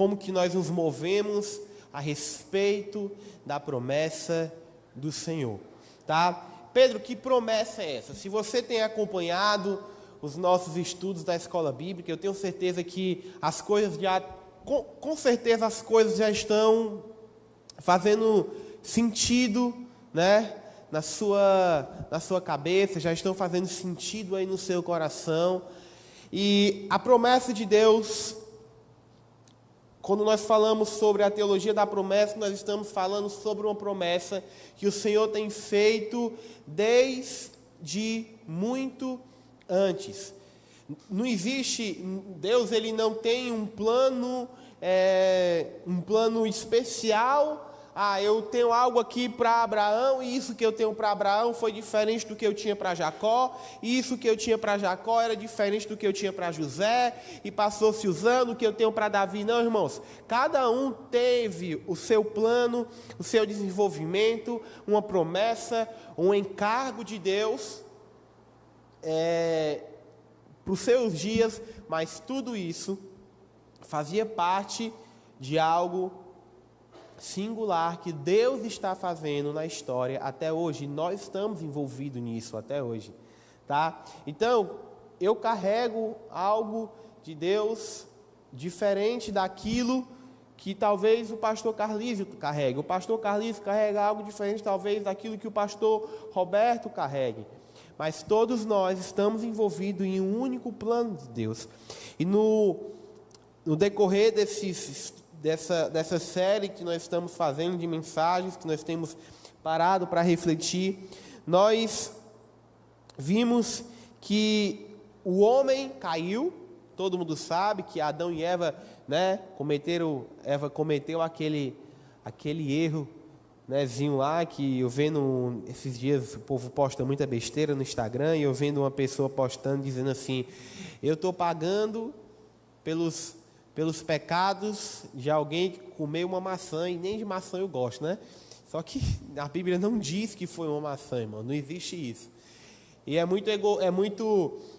como que nós nos movemos a respeito da promessa do Senhor, tá? Pedro, que promessa é essa? Se você tem acompanhado os nossos estudos da escola bíblica, eu tenho certeza que as coisas com certeza as coisas já estão fazendo sentido, né, na sua cabeça, já estão fazendo sentido aí no seu coração. E a promessa de Deus, quando nós falamos sobre a teologia da promessa, nós estamos falando sobre uma promessa que o Senhor tem feito desde muito antes. Não existe, Deus ele não tem um plano especial. Eu tenho algo aqui para Abraão, e isso que eu tenho para Abraão foi diferente do que eu tinha para Jacó, e isso que eu tinha para Jacó era diferente do que eu tinha para José, e passou-se usando o que eu tenho para Davi. Não, irmãos, cada um teve o seu plano, o seu desenvolvimento, uma promessa, um encargo de Deus para os seus dias, mas tudo isso fazia parte de algo singular que Deus está fazendo na história até hoje. Nós estamos envolvidos nisso até hoje, tá? Então, eu carrego algo de Deus diferente daquilo que talvez o pastor Carlísio carregue. O pastor Carlísio carrega algo diferente talvez daquilo que o pastor Roberto carregue. Mas todos nós estamos envolvidos em um único plano de Deus. E no decorrer dessa série que nós estamos fazendo de mensagens, que nós temos parado para refletir, nós vimos que o homem caiu. Todo mundo sabe que Adão e Eva, né, Eva cometeu aquele erro, nézinho lá, que eu vendo esses dias o povo posta muita besteira no Instagram, e eu vendo uma pessoa postando dizendo assim: eu estou pagando pelos pecados de alguém que comeu uma maçã, e nem de maçã eu gosto, né? Só que a Bíblia não diz que foi uma maçã, irmão, não existe isso. E é muito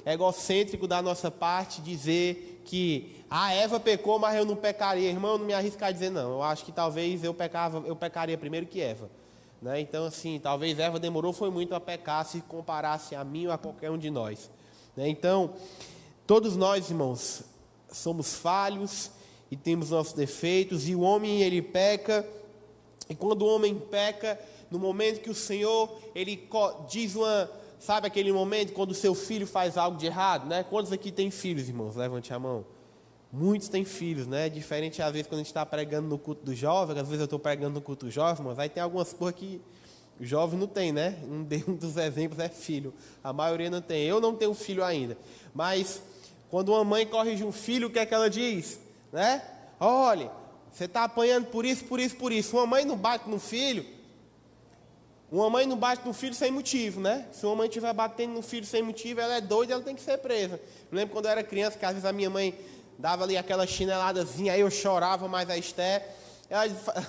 egocêntrico da nossa parte dizer que a Eva pecou, mas eu não pecaria. Irmão, eu não me arriscar a dizer não. Eu acho que talvez eu pecaria primeiro que Eva, né? Então, assim, talvez Eva demorou foi muito a pecar se comparasse a mim ou a qualquer um de nós, né? Então, todos nós, irmãos, somos falhos e temos nossos defeitos, e o homem ele peca. E quando o homem peca, no momento que o Senhor ele diz sabe aquele momento quando o seu filho faz algo de errado, né? Quantos aqui têm filhos, irmãos? Levante a mão. Muitos têm filhos, né? Diferente às vezes quando a gente está pregando no culto do jovem, às vezes eu estou pregando no culto do jovem, mas aí tem algumas coisas que o jovem não tem, né? Um dos exemplos é filho. A maioria não tem. Eu não tenho filho ainda. Mas quando uma mãe corrige um filho, o que é que ela diz? Né? Olha, você está apanhando por isso, por isso, por isso. Uma mãe não bate no filho. Uma mãe não bate no filho sem motivo, né? Se uma mãe estiver batendo no filho sem motivo, ela é doida, ela tem que ser presa. Eu lembro quando eu era criança, que às vezes a minha mãe dava ali aquela chineladazinha, aí eu chorava, mas a Esté,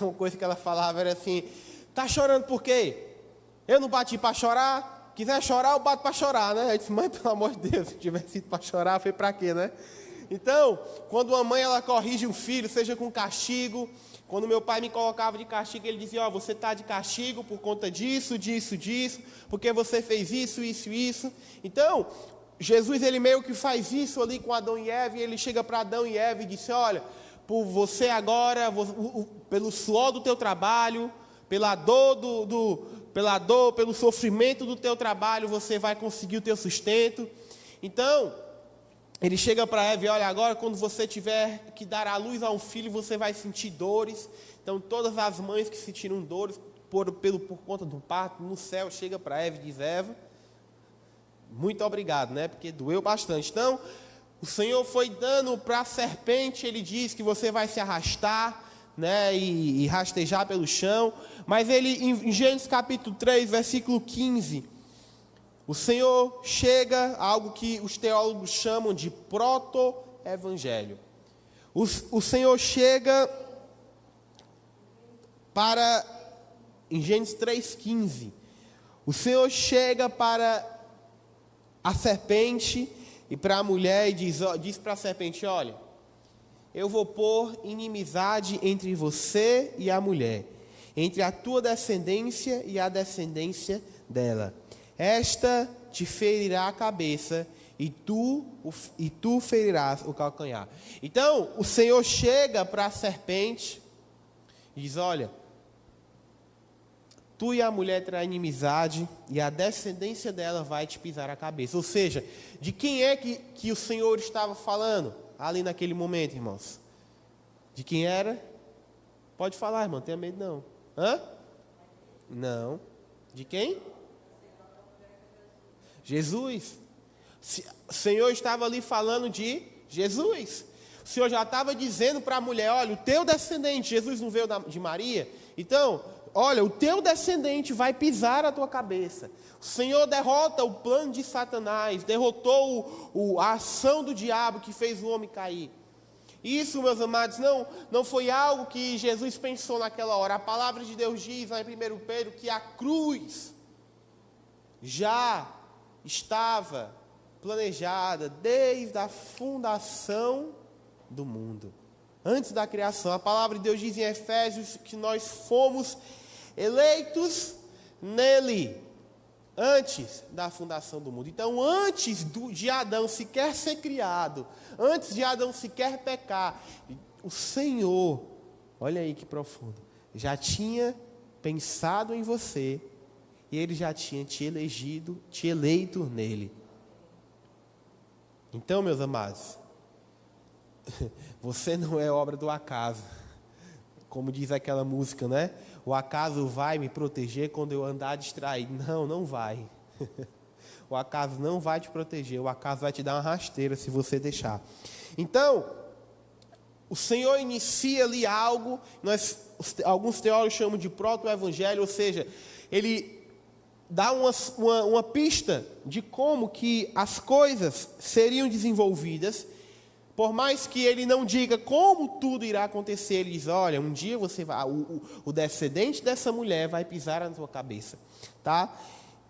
uma coisa que ela falava era assim: tá chorando por quê? Eu não bati para chorar? Quiser chorar, eu bato para chorar, né? Eu disse: mãe, pelo amor de Deus, se tivesse sido para chorar, foi para quê, né? Então, quando uma mãe ela corrige um filho, seja com castigo. Quando meu pai me colocava de castigo, ele dizia: você está de castigo por conta disso, disso, disso, porque você fez isso, isso, isso. Então, Jesus ele meio que faz isso ali com Adão e Eva, e ele chega para Adão e Eva e disse: olha, por você agora, pelo suor do teu trabalho, pela dor, pelo sofrimento do teu trabalho, você vai conseguir o teu sustento. Então, ele chega para Eva e olha, agora quando você tiver que dar à luz a um filho, você vai sentir dores. Então todas as mães que sentiram dores por conta do parto, no céu, chega para Eva e diz: Eva, muito obrigado, né? Porque doeu bastante. Então, o Senhor foi dando para a serpente, ele diz que você vai se arrastar, né? E rastejar pelo chão. Mas ele, em Gênesis capítulo 3, versículo 15... o Senhor chega a algo que os teólogos chamam de proto-evangelho. O Senhor chega em Gênesis 3,15, o Senhor chega para a serpente e para a mulher e diz para a serpente: olha, eu vou pôr inimizade entre você e a mulher, entre a tua descendência e a descendência dela. Esta te ferirá a cabeça e tu ferirás o calcanhar. Então, o Senhor chega para a serpente e diz: olha, tu e a mulher terão inimizade e a descendência dela vai te pisar a cabeça. Ou seja, de quem é que o Senhor estava falando ali naquele momento, irmãos? De quem era? Pode falar, irmão, não tenha medo não. Hã? Não. De quem? Jesus. O Senhor estava ali falando de Jesus. O Senhor já estava dizendo para a mulher: olha, o teu descendente, Jesus não veio de Maria? Então, olha, o teu descendente vai pisar a tua cabeça. O Senhor derrota o plano de Satanás, derrotou a ação do diabo que fez o homem cair. Isso, meus amados, não foi algo que Jesus pensou naquela hora. A palavra de Deus diz lá em 1 Pedro que a cruz já estava planejada desde a fundação do mundo. Antes da criação. A palavra de Deus diz em Efésios que nós fomos eleitos nele, antes da fundação do mundo. Então, antes de Adão sequer ser criado, antes de Adão sequer pecar, o Senhor, olha aí que profundo, já tinha pensado em você e Ele já tinha te eleito nele. Então, meus amados, você não é obra do acaso. Como diz aquela música, né? O acaso vai me proteger quando eu andar distraído. Não, não vai. O acaso não vai te proteger. O acaso vai te dar uma rasteira se você deixar. Então, o Senhor inicia ali algo, alguns teólogos chamam de proto-evangelho, ou seja, Ele dá uma pista de como que as coisas seriam desenvolvidas. Por mais que ele não diga como tudo irá acontecer, ele diz: olha, um dia você vai, o descendente dessa mulher vai pisar na sua cabeça, tá?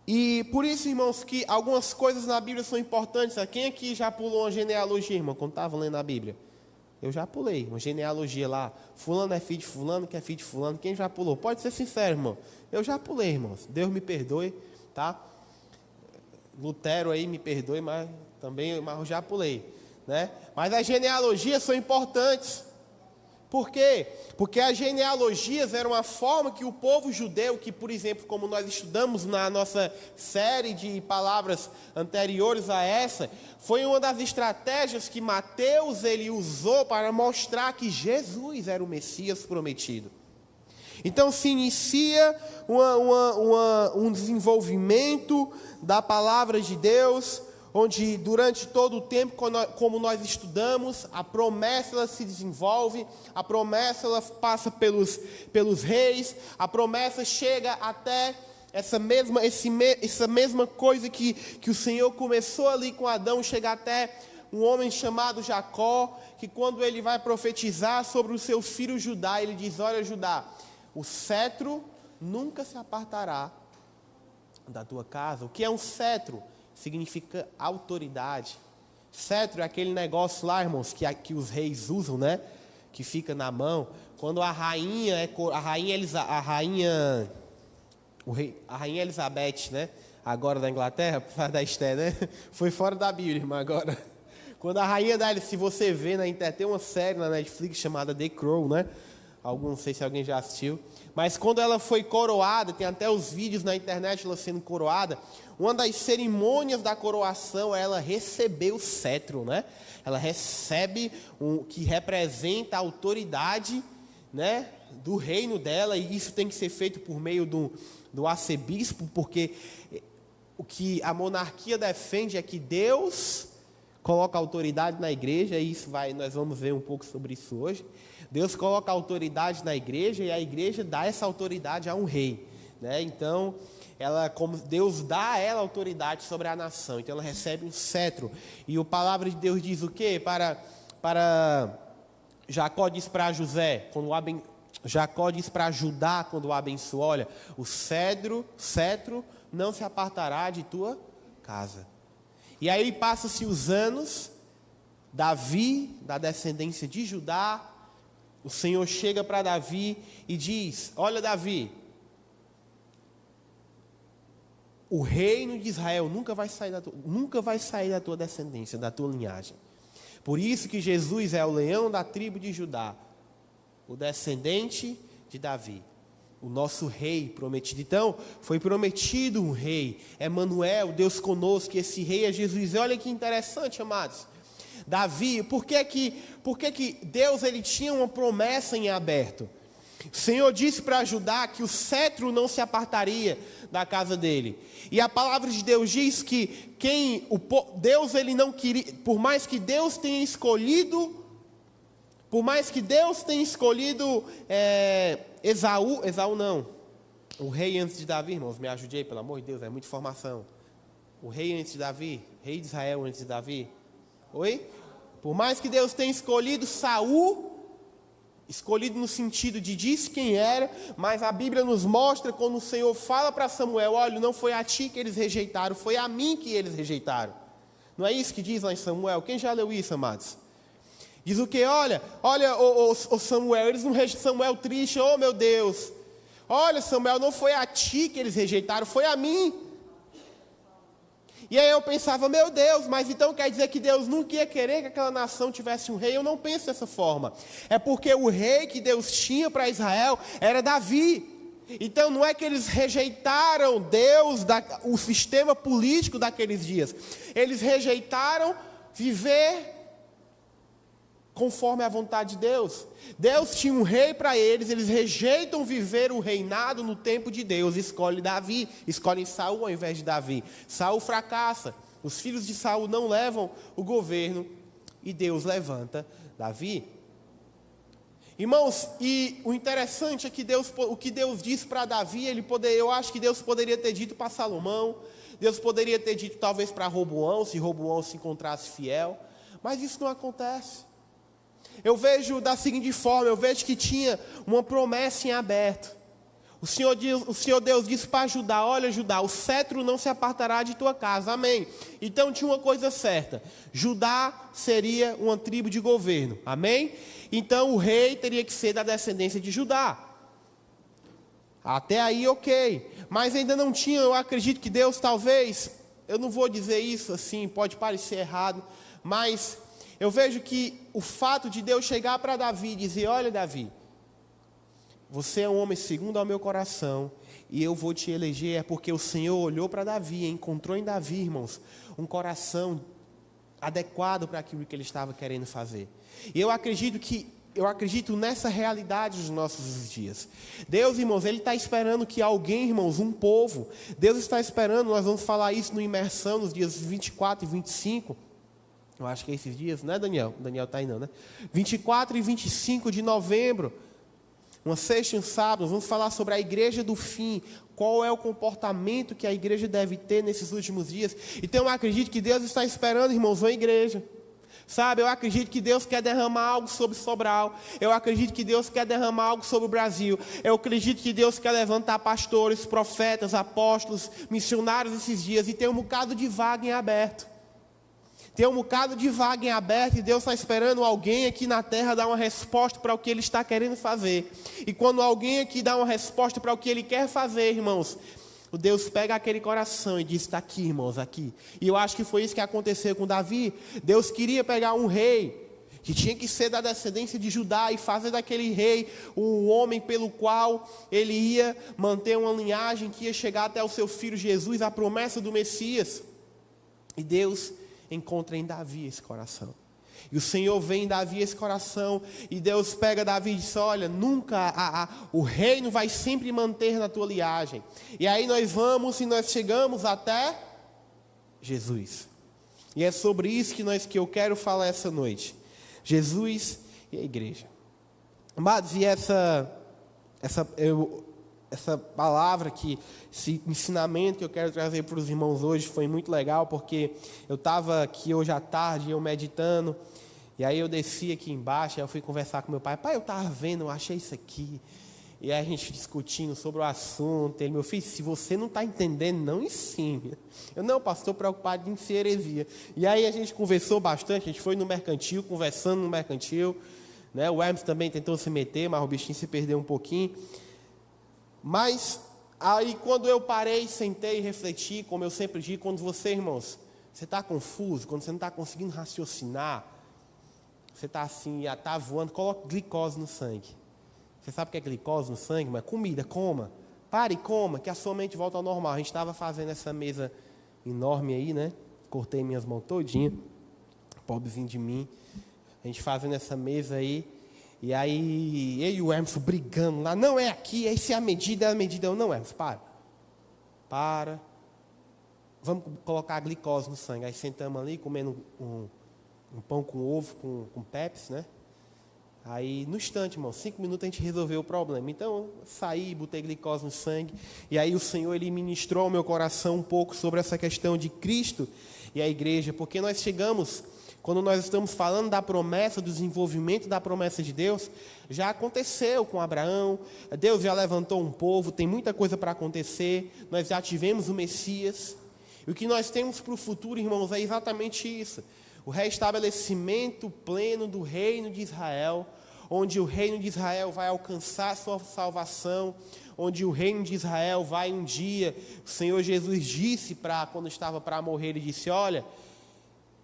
E por isso, irmãos, que algumas coisas na Bíblia são importantes. Quem aqui já pulou uma genealogia, irmão, quando estava lendo a Bíblia? Eu já pulei uma genealogia lá. Fulano é filho de fulano, que é filho de fulano. Quem já pulou? Pode ser sincero, irmão. Eu já pulei, irmãos. Deus me perdoe, tá? Lutero aí me perdoe, mas eu já pulei, né? Mas as genealogias são importantes. Por quê? Porque as genealogias eram uma forma que o povo judeu, que, por exemplo, como nós estudamos na nossa série de palavras anteriores a essa, foi uma das estratégias que Mateus ele usou para mostrar que Jesus era o Messias prometido. Então se inicia um desenvolvimento da palavra de Deus, onde durante todo o tempo, como nós estudamos, a promessa ela se desenvolve, a promessa ela passa pelos reis, a promessa chega até essa mesma coisa que o Senhor começou ali com Adão, chega até um homem chamado Jacó, que quando ele vai profetizar sobre o seu filho Judá, ele diz: olha, Judá, o cetro nunca se apartará da tua casa. O que é um cetro? Significa autoridade. Cetro é aquele negócio lá, irmãos, que os reis usam, né? Que fica na mão. Quando a rainha Elizabeth, né? Agora da Inglaterra, por da Esté, né? Foi fora da Bíblia, irmão, agora. Quando a rainha se você vê na internet, tem uma série na Netflix chamada The Crown, né? Não sei se alguém já assistiu. Mas quando ela foi coroada, tem até os vídeos na internet ela sendo coroada. Uma das cerimônias da coroação é ela receber o cetro, né? Ela recebe que representa a autoridade, né, do reino dela, e isso tem que ser feito por meio do arcebispo, porque o que a monarquia defende é que Deus coloca autoridade na igreja, e nós vamos ver um pouco sobre isso hoje. Deus coloca autoridade na igreja e a igreja dá essa autoridade a um rei, né? Então, como Deus dá a ela autoridade sobre a nação, então ela recebe um cetro. E a palavra de Deus diz o quê? Para Jacó diz para José, Jacó diz para Judá quando o abençoa: olha, o cetro não se apartará de tua casa. E aí passa-se os anos, Davi, da descendência de Judá, o Senhor chega para Davi e diz: olha, Davi, o reino de Israel nunca vai sair da tua descendência, da tua linhagem. Por isso que Jesus é o leão da tribo de Judá, o descendente de Davi, o nosso rei prometido. Então, foi prometido um rei, Emanuel, Deus conosco, e esse rei é Jesus. E olha que interessante, amados. Davi, por que que Deus ele tinha uma promessa em aberto? O Senhor disse para Judá que o cetro não se apartaria da casa dele. E a palavra de Deus diz que Deus ele não queria, por mais que Deus tenha escolhido Esaú não, o rei antes de Davi, irmãos, me ajude aí, pelo amor de Deus, é muita informação. O rei antes de Davi, rei de Israel antes de Davi. Oi? Por mais que Deus tenha escolhido Saul, escolhido no sentido de disse quem era, mas a Bíblia nos mostra quando o Senhor fala para Samuel: olha, não foi a ti que eles rejeitaram, foi a mim que eles rejeitaram. Não é isso que diz lá em Samuel? Quem já leu isso, amados? Diz o quê? Olha, Samuel, eles não rejeitam. Samuel triste, oh meu Deus. Olha, Samuel, não foi a ti que eles rejeitaram, foi a mim. E aí eu pensava, meu Deus, mas então quer dizer que Deus nunca ia querer que aquela nação tivesse um rei? Eu não penso dessa forma. É porque o rei que Deus tinha para Israel era Davi. Então não é que eles rejeitaram Deus, o sistema político daqueles dias. Eles rejeitaram viver conforme a vontade de Deus. Deus tinha um rei para eles rejeitam viver o reinado no tempo de Deus, escolhem Saul ao invés de Davi. Saul fracassa, os filhos de Saul não levam o governo e Deus levanta Davi. Irmãos, e o interessante é que o que Deus disse para Davi, eu acho que Deus poderia ter dito para Salomão, Deus poderia ter dito talvez para Roboão, se Roboão se encontrasse fiel, mas isso não acontece. Eu vejo da seguinte forma, eu vejo que tinha uma promessa em aberto. O Senhor Deus disse para Judá: olha, Judá, o cetro não se apartará de tua casa, amém? Então tinha uma coisa certa, Judá seria uma tribo de governo, amém? Então o rei teria que ser da descendência de Judá. Até aí ok, mas ainda não tinha, eu acredito que Deus talvez, eu não vou dizer isso assim, pode parecer errado, mas eu vejo que o fato de Deus chegar para Davi e dizer: olha, Davi, você é um homem segundo ao meu coração e eu vou te eleger, é porque o Senhor olhou para Davi e encontrou em Davi, irmãos, um coração adequado para aquilo que ele estava querendo fazer. E eu acredito nessa realidade dos nossos dias. Deus, irmãos, Ele está esperando que alguém, irmãos, um povo, Deus está esperando, nós vamos falar isso no Imersão, nos dias 24 e 25, eu acho que é esses dias, né, Daniel? Daniel está aí não, né? 24 e 25 de novembro, uma sexta e um sábado, vamos falar sobre a igreja do fim, qual é o comportamento que a igreja deve ter nesses últimos dias. Então eu acredito que Deus está esperando, irmãos, uma igreja. Sabe, eu acredito que Deus quer derramar algo sobre Sobral. Eu acredito que Deus quer derramar algo sobre o Brasil. Eu acredito que Deus quer levantar pastores, profetas, apóstolos, missionários esses dias. E tem um bocado de vaga em aberto. Tem um bocado de vaga em aberto e Deus está esperando alguém aqui na terra dar uma resposta para o que Ele está querendo fazer. E quando alguém aqui dá uma resposta para o que Ele quer fazer, irmãos, o Deus pega aquele coração e diz: está aqui, irmãos, aqui. E eu acho que foi isso que aconteceu com Davi. Deus queria pegar um rei que tinha que ser da descendência de Judá e fazer daquele rei um homem pelo qual ele ia manter uma linhagem que ia chegar até o seu filho Jesus, a promessa do Messias. E Deus encontra em Davi esse coração. E o Senhor vê em Davi esse coração, e Deus pega Davi e diz: olha, nunca, o reino vai sempre manter na tua linhagem. E aí nós vamos e nós chegamos até Jesus. E é sobre isso que eu quero falar essa noite. Jesus e a igreja. Amados, e essa palavra, esse ensinamento que eu quero trazer para os irmãos hoje foi muito legal, porque eu estava aqui hoje à tarde, eu meditando, e aí eu desci aqui embaixo, aí eu fui conversar com meu pai. Pai, eu estava vendo, eu achei isso aqui. E aí a gente discutindo sobre o assunto. Ele, meu filho, se você não está entendendo, não ensine. Eu, não, pastor, estou preocupado em ser heresia. E aí a gente conversou bastante, a gente foi no mercantil, conversando no mercantil. Né? O Hermes também tentou se meter, mas o bichinho se perdeu um pouquinho. Mas aí quando eu parei, sentei e refleti, como eu sempre digo, quando você, irmãos, você está confuso, quando você não está conseguindo raciocinar, você está assim, está voando, coloca glicose no sangue. Você sabe o que é glicose no sangue? Mas comida, coma. Pare e coma, que a sua mente volta ao normal. A gente estava fazendo essa mesa enorme aí, né? Cortei minhas mãos todinha. Pobrezinho de mim. A gente fazendo essa mesa aí. E aí, eu e o Hermes brigando lá. Não, é aqui, essa é a medida, é a medida. Eu, não, Hermes, para. Vamos colocar a glicose no sangue. Aí sentamos ali, comendo um pão com ovo, com Pepsi, né? Aí, no instante, irmão, 5 minutos a gente resolveu o problema. Então, eu saí, botei glicose no sangue. E aí o Senhor, Ele ministrou ao meu coração um pouco sobre essa questão de Cristo e a igreja. Porque nós chegamos, quando nós estamos falando da promessa, do desenvolvimento da promessa de Deus, já aconteceu com Abraão. Deus já levantou um povo, tem muita coisa para acontecer. Nós já tivemos o Messias. E o que nós temos para o futuro, irmãos, é exatamente isso. O restabelecimento pleno do reino de Israel, onde o reino de Israel vai alcançar sua salvação, onde o reino de Israel vai um dia, o Senhor Jesus disse, quando estava para morrer, Ele disse, olha,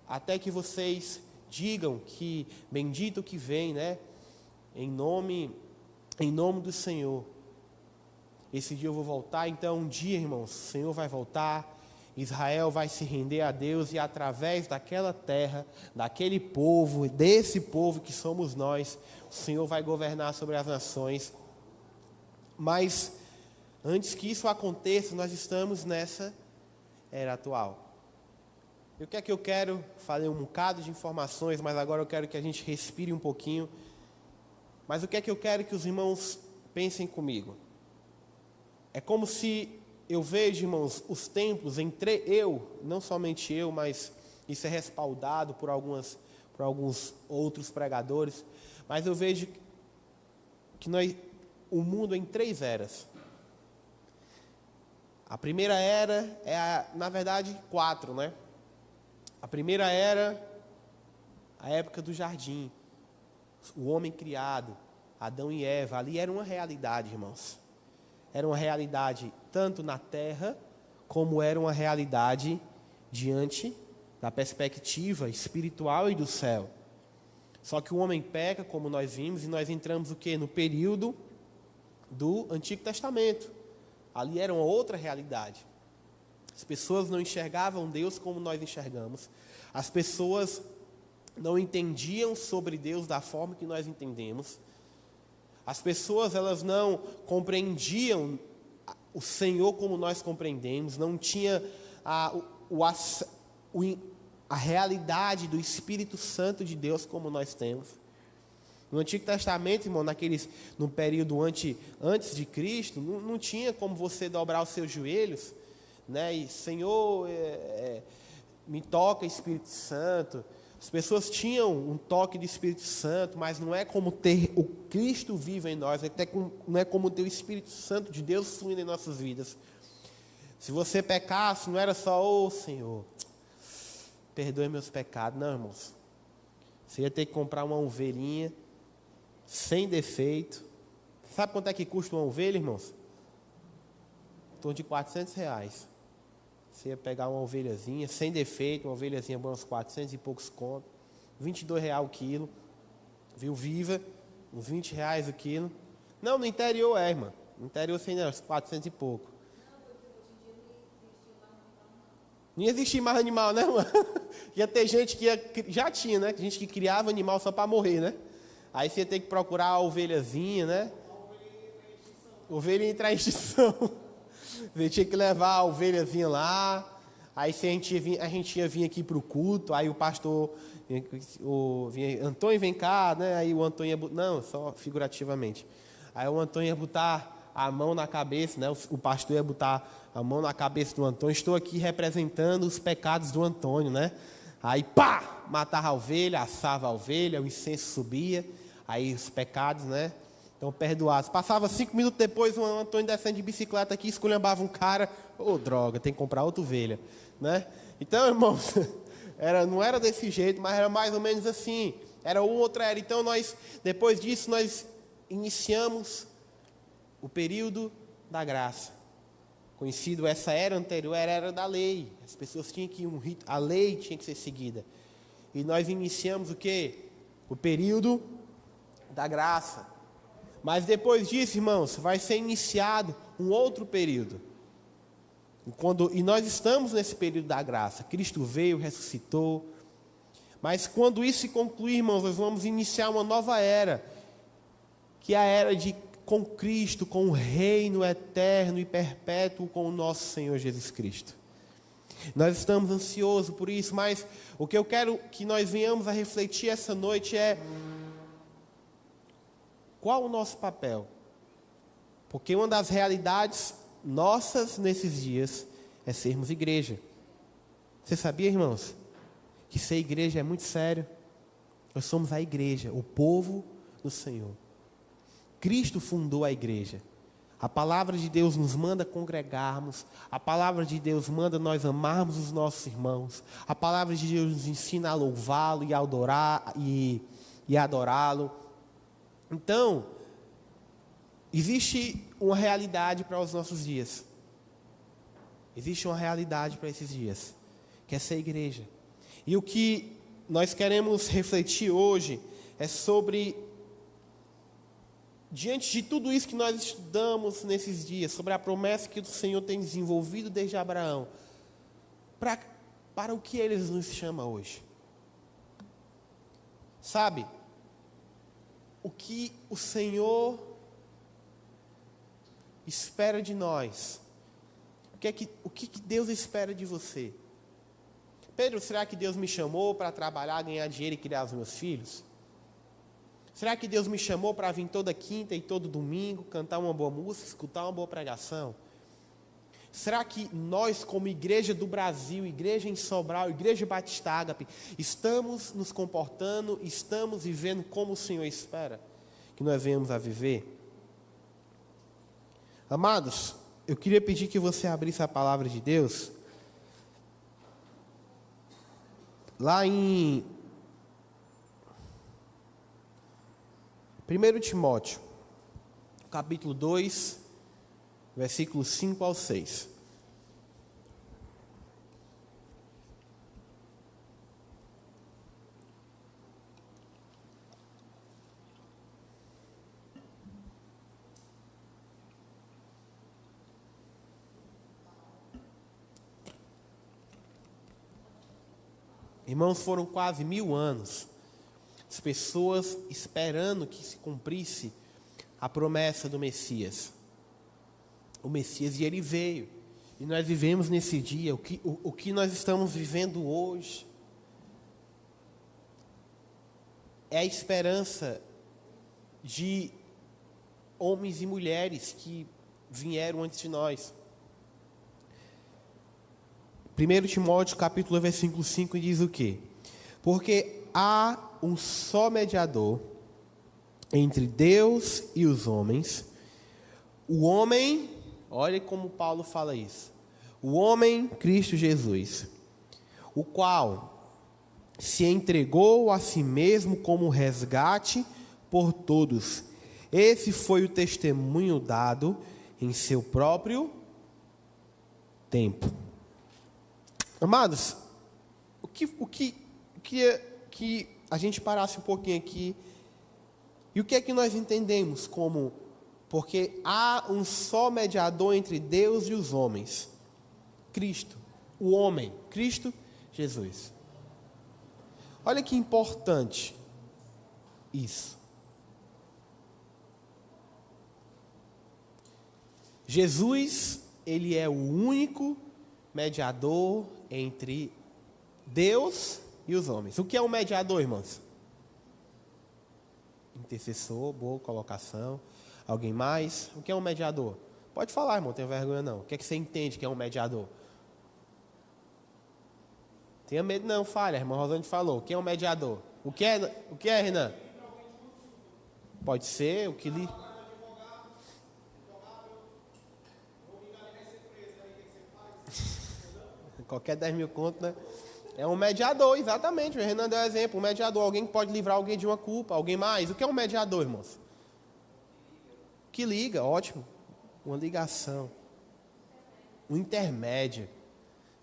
até que vocês digam que bendito que vem, né, em nome do Senhor. Esse dia eu vou voltar, então um dia, irmãos, o Senhor vai voltar, Israel vai se render a Deus e através daquela terra, daquele povo, desse povo que somos nós, o Senhor vai governar sobre as nações. Mas antes que isso aconteça, nós estamos nessa era atual. E o que é que eu quero? Falei um bocado de informações, mas agora eu quero que a gente respire um pouquinho. Mas o que é que eu quero que os irmãos pensem comigo? É como se eu vejo, irmãos, os templos, não somente eu, mas isso é respaldado por alguns outros pregadores, mas eu vejo que o mundo em 3 eras. A primeira era na verdade, 4, né? A primeira era a época do jardim, o homem criado, Adão e Eva, ali era uma realidade, irmãos. Era uma realidade tanto na terra, como era uma realidade diante da perspectiva espiritual e do céu. Só que o homem peca, como nós vimos, e nós entramos o quê? No período do Antigo Testamento. Ali era uma outra realidade. As pessoas não enxergavam Deus como nós enxergamos. As pessoas não entendiam sobre Deus da forma que nós entendemos. As pessoas, elas não compreendiam o Senhor como nós compreendemos, não tinha a realidade do Espírito Santo de Deus como nós temos. No Antigo Testamento, irmão, no período antes de Cristo, não tinha como você dobrar os seus joelhos, né? E, Senhor, me toca, Espírito Santo. As pessoas tinham um toque do Espírito Santo, mas não é como ter o Cristo vivo em nós, não é como ter o Espírito Santo de Deus fluindo em nossas vidas. Se você pecasse, não era só, Senhor, perdoe meus pecados. Não, irmãos. Você ia ter que comprar uma ovelhinha sem defeito. Sabe quanto é que custa uma ovelha, irmãos? Em torno de R$400. Você ia pegar uma ovelhazinha sem defeito, uma ovelhazinha por uns 400 e poucos contos, R$22 o quilo, viu, viva, uns R$20 o quilo. Não, no interior irmão. No interior você ainda, uns 400 e pouco. Não ia existir mais animal, né, mano? Ia ter gente que já tinha, né? Gente que criava animal só para morrer, né? Aí você ia ter que procurar a ovelhazinha, né? Ovelha ia entrar em extinção. Você tinha que levar a ovelhazinha lá. Aí a gente ia vir aqui para o culto. Aí o pastor vinha, Antônio, vem cá, né? Aí o Antônio ia, não, só figurativamente. Aí o Antônio ia botar a mão na cabeça, né? O pastor ia botar a mão na cabeça do Antônio. Estou aqui representando os pecados do Antônio, né? Aí, matava a ovelha, assava a ovelha, o incenso subia. Aí os pecados, né? Estão perdoados. Passava 5 minutos depois, o Antônio descendo de bicicleta aqui, esculhambava um cara. Droga, tem que comprar outra ovelha. Né? Então, irmãos, não era desse jeito, mas era mais ou menos assim. Era outra era. Então, depois disso, nós iniciamos o período da graça. Conhecido, essa era anterior, era a era da lei. As pessoas tinham que a lei tinha que ser seguida. E nós iniciamos o quê? O período da graça. Mas depois disso, irmãos, vai ser iniciado um outro período. E nós estamos nesse período da graça. Cristo veio, ressuscitou. Mas quando isso se concluir, irmãos, nós vamos iniciar uma nova era. Que é a era com Cristo, com o reino eterno e perpétuo com o nosso Senhor Jesus Cristo. Nós estamos ansiosos por isso, mas o que eu quero que nós venhamos a refletir essa noite é: qual o nosso papel? Porque uma das realidades nossas nesses dias é sermos igreja. Você sabia, irmãos, que ser igreja é muito sério? Nós somos a igreja, o povo do Senhor. Cristo fundou a igreja. A palavra de Deus nos manda congregarmos. A palavra de Deus manda nós amarmos os nossos irmãos. A palavra de Deus nos ensina a louvá-lo e adorá-lo. Então, existe uma realidade para os nossos dias. Existe uma realidade para esses dias, que é ser igreja. E o que nós queremos refletir hoje é sobre, diante de tudo isso que nós estudamos nesses dias, sobre a promessa que o Senhor tem desenvolvido desde Abraão, para o que Ele nos chama hoje. Sabe, o que o Senhor espera de nós? O que Deus espera de você? Pedro, será que Deus me chamou para trabalhar, ganhar dinheiro e criar os meus filhos? Será que Deus me chamou para vir toda quinta e todo domingo, cantar uma boa música, escutar uma boa pregação? Será que nós, como igreja do Brasil, igreja em Sobral, igreja Batista Ágape, estamos nos comportando, estamos vivendo como o Senhor espera que nós venhamos a viver? Amados, eu queria pedir que você abrisse a palavra de Deus lá em 1 Timóteo, capítulo 2, versículos 5 ao 6. Irmãos, foram quase 1000 anos, as pessoas esperando que se cumprisse a promessa do Messias. O Messias, e ele veio. E nós vivemos nesse dia, o que nós estamos vivendo hoje é a esperança de homens e mulheres que vieram antes de nós. 1 Timóteo, capítulo, versículo 5, diz o quê? Porque há um só mediador entre Deus e os homens, o homem, olha como Paulo fala isso, o homem Cristo Jesus, o qual se entregou a si mesmo como resgate por todos. Esse foi o testemunho dado em seu próprio tempo. Amados, que a gente parasse um pouquinho aqui, e o que é que nós entendemos como, porque há um só mediador entre Deus e os homens, Cristo, o homem, Cristo Jesus. Olha que importante isso. Jesus, ele é o único mediador entre Deus e os homens. O que é um mediador, irmãos? Intercessor, boa colocação. Alguém mais? O que é um mediador? Pode falar, irmão, não tenha vergonha não. O que é que você entende que é um mediador? Tenha medo não, fale. A irmã Rosane falou. O que é um mediador? O que é, Renan? Pode ser, o que lhe... Qualquer 10 mil conto, né? É um mediador, exatamente. O Renan deu um exemplo. Um mediador, alguém que pode livrar alguém de uma culpa. Alguém mais. O que é um mediador, irmãos? Que liga, ótimo. Uma ligação. Um intermédio.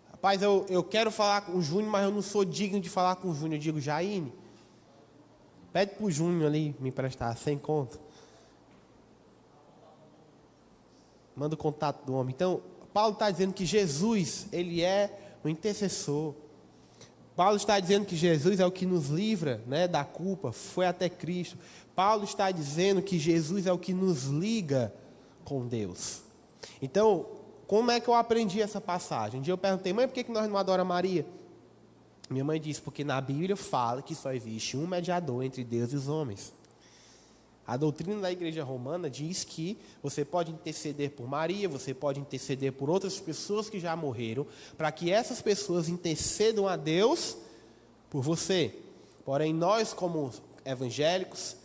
Rapaz, eu quero falar com o Júnior, mas eu não sou digno de falar com o Júnior. Eu digo, Jaine, pede pro Júnior ali me emprestar 100 conto. Manda o contato do homem. Então, Paulo está dizendo que Jesus, ele é o intercessor. Paulo está dizendo que Jesus é o que nos livra, né, da culpa, foi até Cristo. Paulo está dizendo que Jesus é o que nos liga com Deus. Então, como é que eu aprendi essa passagem? Um dia eu perguntei, mãe, por que nós não adoramos Maria? Minha mãe disse, porque na Bíblia fala que só existe um mediador entre Deus e os homens. A doutrina da igreja romana diz que você pode interceder por Maria, você pode interceder por outras pessoas que já morreram, para que essas pessoas intercedam a Deus por você. Porém, nós como evangélicos,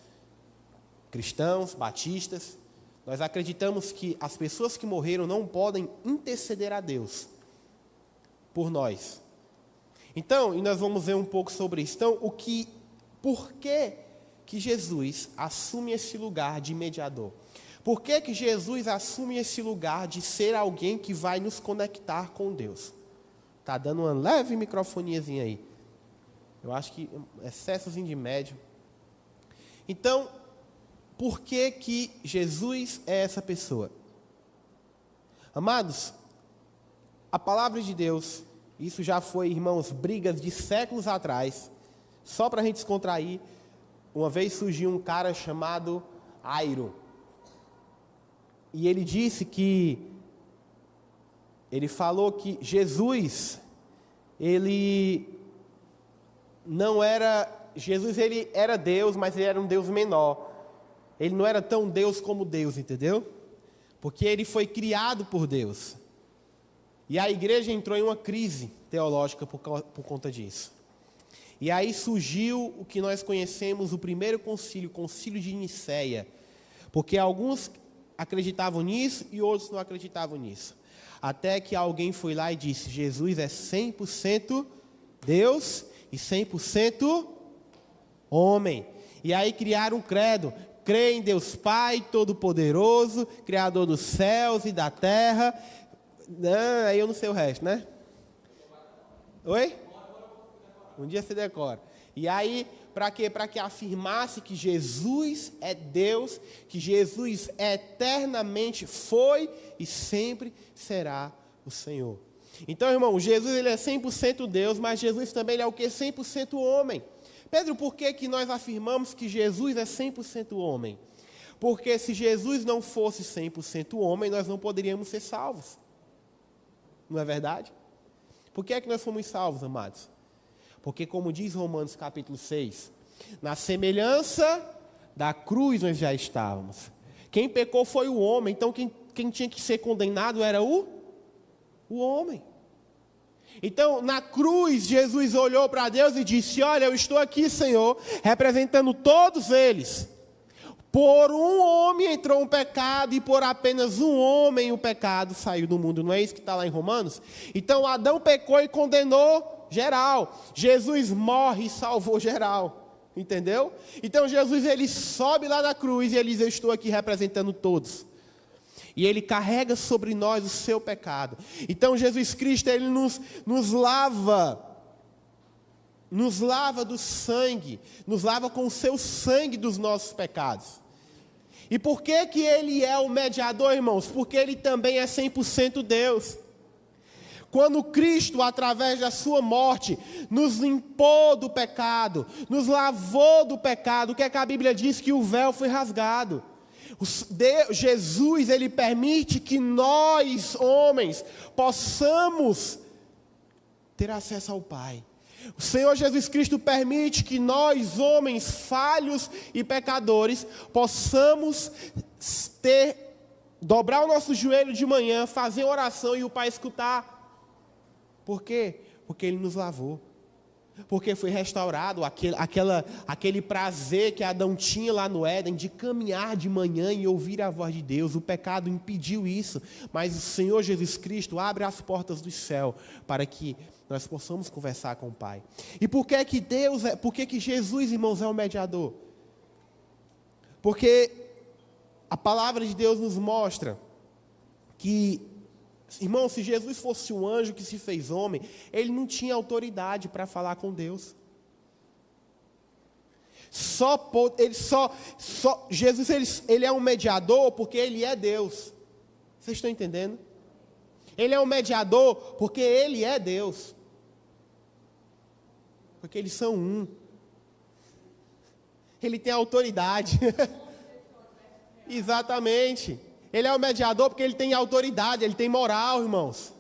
cristãos, batistas, nós acreditamos que as pessoas que morreram não podem interceder a Deus por nós. Então, e nós vamos ver um pouco sobre isso. Então, por que Jesus assume esse lugar de mediador? Por que Jesus assume esse lugar de ser alguém que vai nos conectar com Deus? Está dando uma leve microfoniazinha aí. Eu acho que excessozinho de médio. Então, por que Jesus é essa pessoa? Amados, a palavra de Deus, isso já foi, irmãos, brigas de séculos atrás, só para a gente descontrair. Uma vez surgiu um cara chamado Airo. E ele disse ele falou que Jesus, ele era Deus, mas ele era um Deus menor. Ele não era tão Deus como Deus, entendeu? Porque ele foi criado por Deus. E a igreja entrou em uma crise teológica por conta disso. E aí surgiu o que nós conhecemos, o primeiro concílio, o concílio de Nicéia. Porque alguns acreditavam nisso e outros não acreditavam nisso. Até que alguém foi lá e disse, Jesus é 100% Deus e 100% homem. E aí criaram um credo. Crê em Deus Pai Todo-Poderoso, Criador dos céus e da terra. Não, aí eu não sei o resto, né? Oi? Um dia você decora. E aí, para quê? Para que afirmasse que Jesus é Deus, que Jesus eternamente foi e sempre será o Senhor. Então, irmão, Jesus ele é 100% Deus, mas Jesus também ele é o quê? 100% homem. Pedro, por que nós afirmamos que Jesus é 100% homem? Porque se Jesus não fosse 100% homem, nós não poderíamos ser salvos. Não é verdade? Por que nós fomos salvos, amados? Porque, como diz Romanos capítulo 6, na semelhança da cruz nós já estávamos. Quem pecou foi o homem, então quem tinha que ser condenado era o homem. Então, na cruz, Jesus olhou para Deus e disse, olha, eu estou aqui, Senhor, representando todos eles. Por um homem entrou um pecado e por apenas um homem o pecado saiu do mundo. Não é isso que está lá em Romanos? Então, Adão pecou e condenou geral. Jesus morre e salvou geral. Entendeu? Então, Jesus ele sobe lá na cruz e ele diz, eu estou aqui representando todos. E ele carrega sobre nós o seu pecado. Então, Jesus Cristo, ele nos lava do sangue, nos lava com o seu sangue dos nossos pecados. E por que ele é o mediador, irmãos? Porque ele também é 100% Deus. Quando Cristo, através da sua morte, nos limpou do pecado, nos lavou do pecado, o que é que a Bíblia diz? Que o véu foi rasgado. Jesus, ele permite que nós, homens, possamos ter acesso ao Pai. O Senhor Jesus Cristo permite que nós, homens falhos e pecadores, possamos dobrar o nosso joelho de manhã, fazer oração e o Pai escutar. Por quê? Porque Ele nos lavou. Porque foi restaurado aquele prazer que Adão tinha lá no Éden, de caminhar de manhã e ouvir a voz de Deus. O pecado impediu isso, mas o Senhor Jesus Cristo abre as portas do céu para que nós possamos conversar com o Pai. E por que Jesus, irmãos, é o mediador? Porque a palavra de Deus nos mostra que, irmão, se Jesus fosse um anjo que se fez homem, ele não tinha autoridade para falar com Deus. Jesus ele é um mediador porque ele é Deus. Vocês estão entendendo? Ele é um mediador porque ele é Deus. Porque eles são um. Ele tem autoridade. Exatamente. Ele é o mediador porque ele tem autoridade, ele tem moral, irmãos.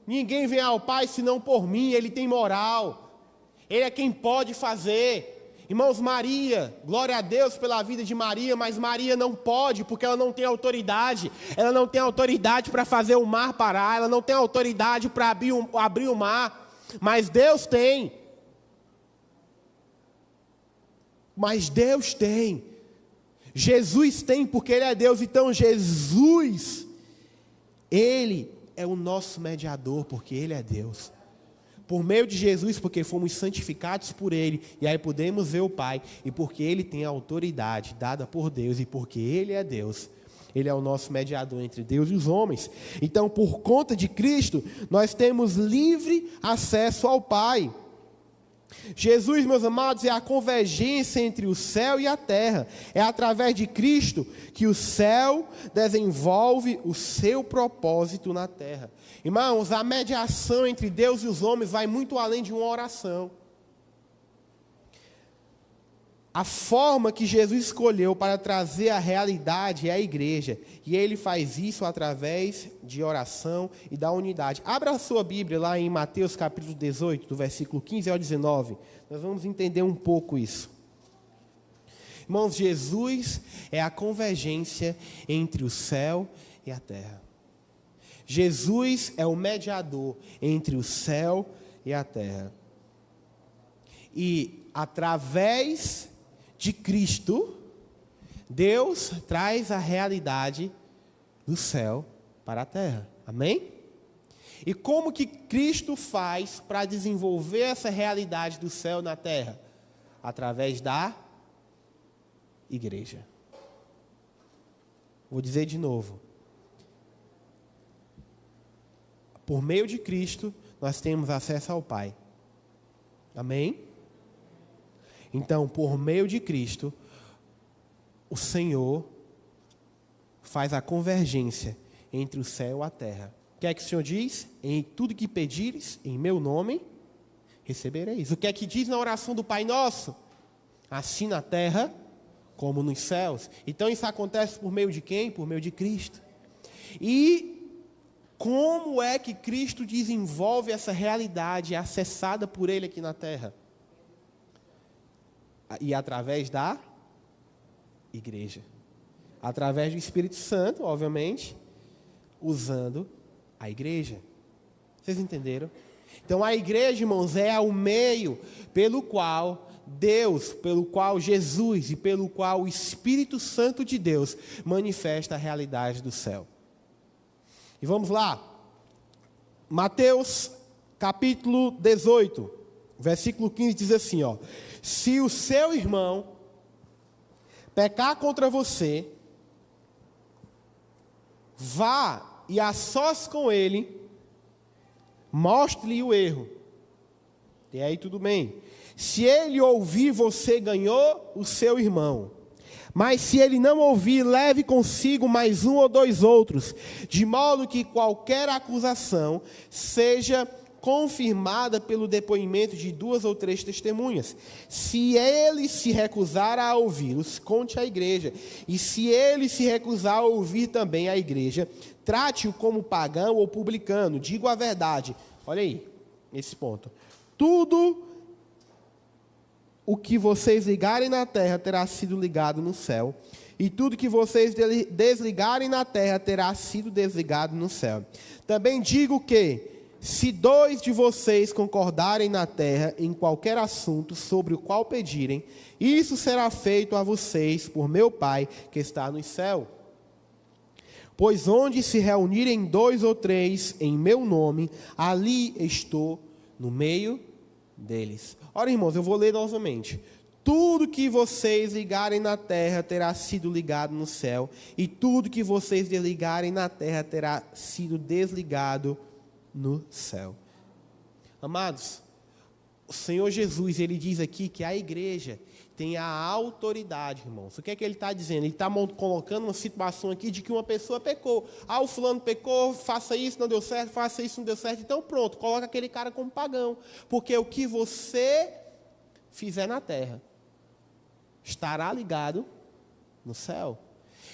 Ninguém vem ao Pai senão por mim, ele tem moral. Ele é quem pode fazer. Irmãos, Maria, glória a Deus pela vida de Maria, mas Maria não pode porque ela não tem autoridade. Ela não tem autoridade para fazer o mar parar, ela não tem autoridade para abrir o mar. Mas Deus tem. Mas Deus tem. Jesus tem porque Ele é Deus. Então Jesus, Ele é o nosso mediador porque Ele é Deus. Por meio de Jesus, porque fomos santificados por Ele, e aí podemos ver o Pai, e porque Ele tem a autoridade dada por Deus, e porque Ele é Deus, Ele é o nosso mediador entre Deus e os homens. Então, por conta de Cristo, nós temos livre acesso ao Pai. Jesus, meus amados, é a convergência entre o céu e a terra. É através de Cristo que o céu desenvolve o seu propósito na terra. Irmãos, a mediação entre Deus e os homens vai muito além de uma oração. A forma que Jesus escolheu para trazer a realidade é a igreja. E Ele faz isso através de oração e da unidade. Abra a sua Bíblia lá em Mateus capítulo 18, do versículo 15 ao 19. Nós vamos entender um pouco isso. Irmãos, Jesus é a convergência entre o céu e a terra. Jesus é o mediador entre o céu e a terra. E através de Cristo, Deus traz a realidade do céu para a terra. Amém? E como que Cristo faz para desenvolver essa realidade do céu na terra? Através da igreja. Vou dizer de novo. Por meio de Cristo, nós temos acesso ao Pai. Amém? Então, por meio de Cristo, o Senhor faz a convergência entre o céu e a terra. O que é que o Senhor diz? Em tudo que pedires, em meu nome, recebereis. O que é que diz na oração do Pai Nosso? Assim na terra, como nos céus. Então, isso acontece por meio de quem? Por meio de Cristo. E como é que Cristo desenvolve essa realidade acessada por Ele aqui na terra? E através da igreja. Através do Espírito Santo, obviamente, usando a igreja. Vocês entenderam? Então a igreja, irmãos, é o meio pelo qual Deus, pelo qual Jesus e pelo qual o Espírito Santo de Deus manifesta a realidade do céu. E vamos lá. Mateus capítulo 18, versículo 15 diz assim, ó: se o seu irmão pecar contra você, vá e a sós com ele, mostre-lhe o erro. E aí tudo bem. Se ele ouvir, você ganhou o seu irmão. Mas se ele não ouvir, leve consigo mais um ou dois outros, de modo que qualquer acusação seja confirmada pelo depoimento de 2 ou 3 testemunhas. Se ele se recusar a ouvi-los, conte à igreja. E se ele se recusar a ouvir também a igreja, trate-o como pagão ou publicano. Digo a verdade. Olha aí, esse ponto. Tudo o que vocês ligarem na terra terá sido ligado no céu. E tudo que vocês desligarem na terra terá sido desligado no céu. Também digo que, se 2 de vocês concordarem na terra em qualquer assunto sobre o qual pedirem, isso será feito a vocês por meu Pai que está no céu. Pois onde se reunirem 2 ou 3 em meu nome, ali estou no meio deles. Ora, irmãos, eu vou ler novamente. Tudo que vocês ligarem na terra terá sido ligado no céu, e tudo que vocês desligarem na terra terá sido desligado no céu. Amados, o Senhor Jesus, ele diz aqui que a igreja tem a autoridade, irmãos. O que é que ele está dizendo? Ele está colocando uma situação aqui de que uma pessoa pecou. Ah, o fulano pecou, faça isso, não deu certo, faça isso, não deu certo. Então pronto, coloca aquele cara como pagão. Porque o que você fizer na terra estará ligado no céu.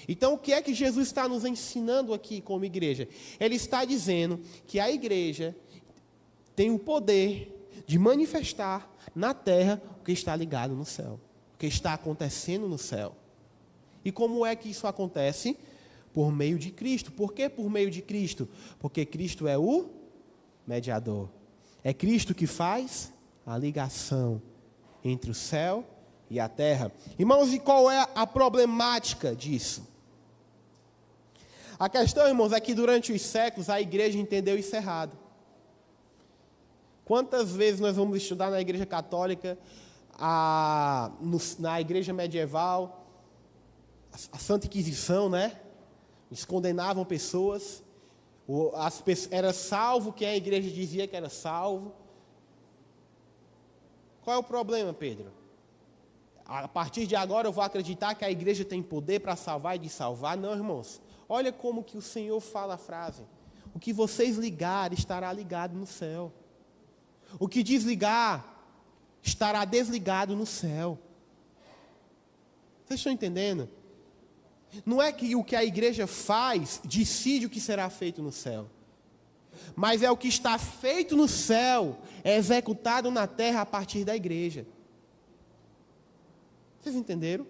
Então, o que é que Jesus está nos ensinando aqui como igreja? Ele está dizendo que a igreja tem o poder de manifestar na terra o que está ligado no céu, o que está acontecendo no céu. E como é que isso acontece? Por meio de Cristo. Por que por meio de Cristo? Porque Cristo é o mediador. É Cristo que faz a ligação entre o céu e a terra. Irmãos, e qual é a problemática disso? A questão, irmãos, é que durante os séculos a igreja entendeu isso errado. Quantas vezes nós vamos estudar na igreja católica, na igreja medieval, a Santa Inquisição, né? Eles condenavam pessoas, era salvo quem a igreja dizia que era salvo. Qual é o problema, Pedro? A partir de agora eu vou acreditar que a igreja tem poder para salvar e dessalvar? Não, irmãos. Olha como que o Senhor fala a frase. O que vocês ligarem estará ligado no céu. O que desligar estará desligado no céu. Vocês estão entendendo? Não é que o que a igreja faz decide o que será feito no céu. Mas é o que está feito no céu, é executado na terra a partir da igreja. Vocês entenderam?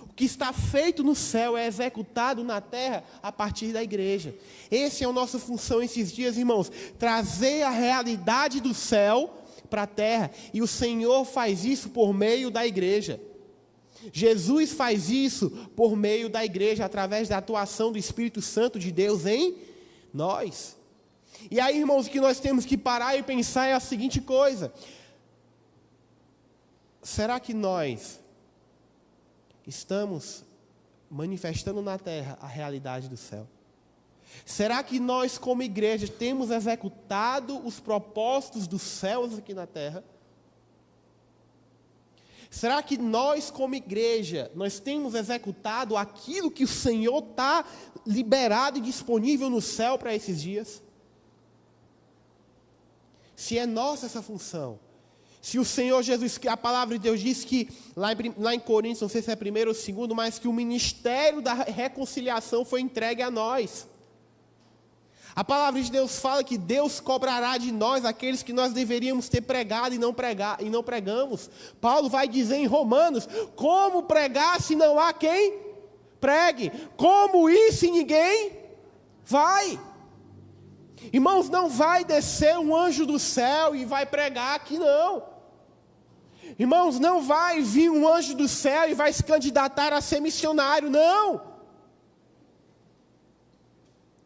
O que está feito no céu é executado na terra a partir da igreja. Essa é a nossa função esses dias, irmãos. Trazer a realidade do céu para a terra. E o Senhor faz isso por meio da igreja. Jesus faz isso por meio da igreja, através da atuação do Espírito Santo de Deus em nós. E aí, irmãos, o que nós temos que parar e pensar é a seguinte coisa. Será que nós estamos manifestando na terra a realidade do céu? Será que nós, como igreja, temos executado os propósitos dos céus aqui na terra? Será que nós, como igreja, nós temos executado aquilo que o Senhor está liberado e disponível no céu para esses dias? Se é nossa essa função, se o Senhor Jesus, a palavra de Deus diz que, lá em Coríntios, não sei se é primeiro ou segundo, mas que o ministério da reconciliação foi entregue a nós. A palavra de Deus fala que Deus cobrará de nós aqueles que nós deveríamos ter pregado e não pregamos. Paulo vai dizer em Romanos, como pregar se não há quem pregue? Como ir se ninguém vai? Irmãos, não vai descer um anjo do céu e vai pregar aqui, não. Irmãos, não vai vir um anjo do céu e vai se candidatar a ser missionário, não.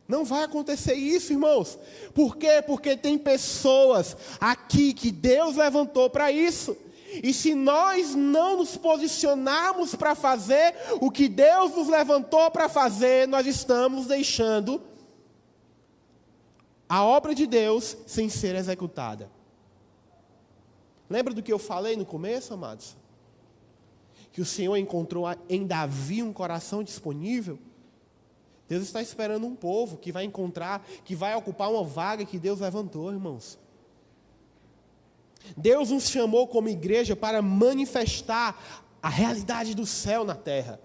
Não vai acontecer isso, irmãos. Por quê? Porque tem pessoas aqui que Deus levantou para isso. E se nós não nos posicionarmos para fazer o que Deus nos levantou para fazer, nós estamos deixando a obra de Deus sem ser executada. Lembra do que eu falei no começo, amados? Que o Senhor encontrou em Davi um coração disponível. Deus está esperando um povo que vai encontrar, que vai ocupar uma vaga que Deus levantou, irmãos. Deus nos chamou como igreja para manifestar a realidade do céu na terra.